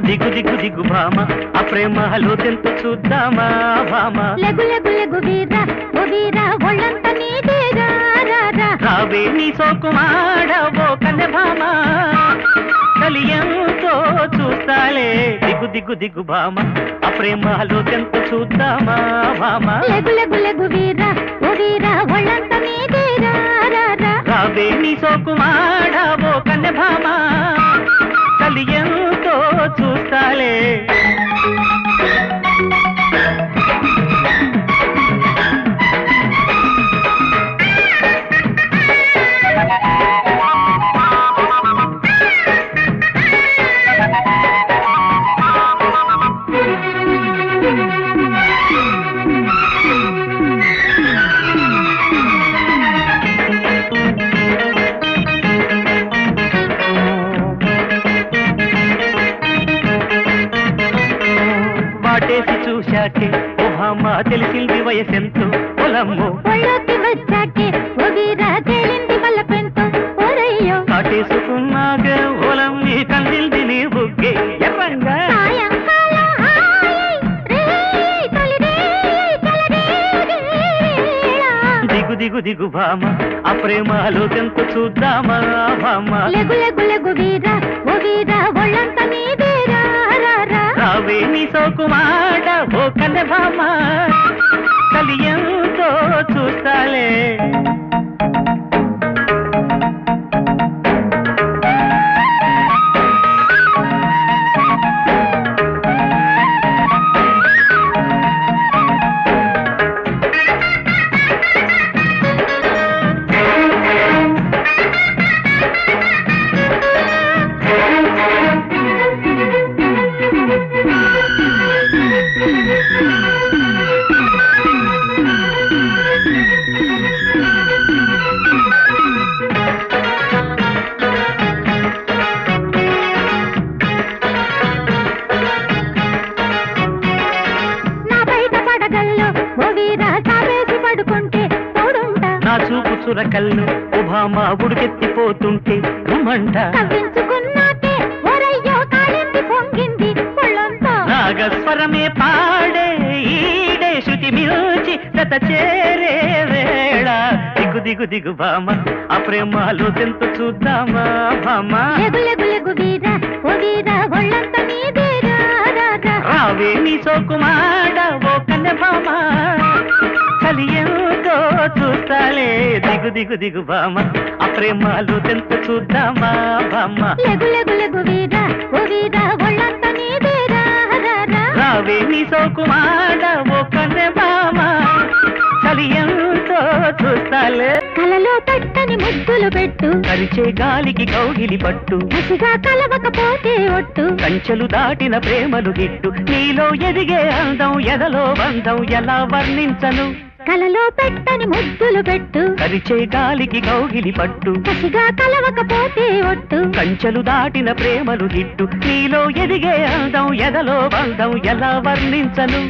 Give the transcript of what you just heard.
దిగు దిగు దిగు భామ ఆ ప్రేమలో తెంత చూద్దామా భామ లెగు లెగు లెగు వీరా ఓ వీరా ఒళ్ళంత నీదేగా రారా రావే నీ సోకుమాడవో కన్నె భామ కలియంతో చూస్తాలే దిగు దిగు దిగు భామ ఆ ప్రేమలో తెంత చూద్దామా భామ లెగు లెగు లెగు వీరా ఓ వీరా ఒళ్ళంత నీదేగా రారా రావే నీ సోకుమాడవో కన్నె భామ కలియంతో చూస్తాలే వాటేసి చూశాకే ఓ భామ తెలిసింది వయసెంతో పొలమ్మో ఒళ్ళోకి వచ్చాకే ఓ వీరా తేలింది మల్లపెంతో ఓరయ్యో కాటేసుకున్నాకే ఓలం నీ కందిల్ది నీ బుగ్గే ఎర్రంగా సాయంకాలం హాయ్ రేయ్ తొలి రేయ్ చలరేగేళ దిగు దిగు దిగు భామ ఆ ప్రేమలో తెంత చూద్దామా భామ లెగు లెగు లెగు వీరా ఓ వీరా ఒళ్ళంత నీదేగా రారా రావే నీ సోకుమాడ ఓ కన్నె భామ కలియంతో చూస్తాలే నా చూపు చురకల్లు ఓ భామ ఉడికెత్తిపోతుంటే ఉమ్మంట నాగస్వరమే పాడే ఈడే శృతి మిల్చి జత చేరే వేళ దిగు దిగు దిగు భామ ఆ ప్రేమలో తెంత చూద్దామా భామ రావే నీ సోకుమాడ ఓ కన్నె భామ కలియంతో చూస్తాలే దిగు దిగు దిగు భామ ఆ ప్రేమలో తెంత చూద్దామా భామ రావే నీ సోకుమాడ ఓ కన్నె భామ కలియంతో చూస్తాలే కలలో పెట్టని ముద్దులు పెట్టు పరిచే గాలికి కౌగిలి పట్టు కసిగా కలవకపోతే ఒట్టు కంచెలు దాటిన ప్రేమలు గిట్టు నీలో ఎదిగే అందం ఎదలో బంధం ఎలా వర్ణించను కలలో పెట్టని ముద్దులు పెట్టు పరిచే గాలికి కౌగిలి పట్టు కసిగా కలవకపోతే ఒట్టు కంచెలు దాటిన ప్రేమలు గిట్టు నీలో ఎదిగే అందం ఎదలో బంధం ఎలా వర్ణించను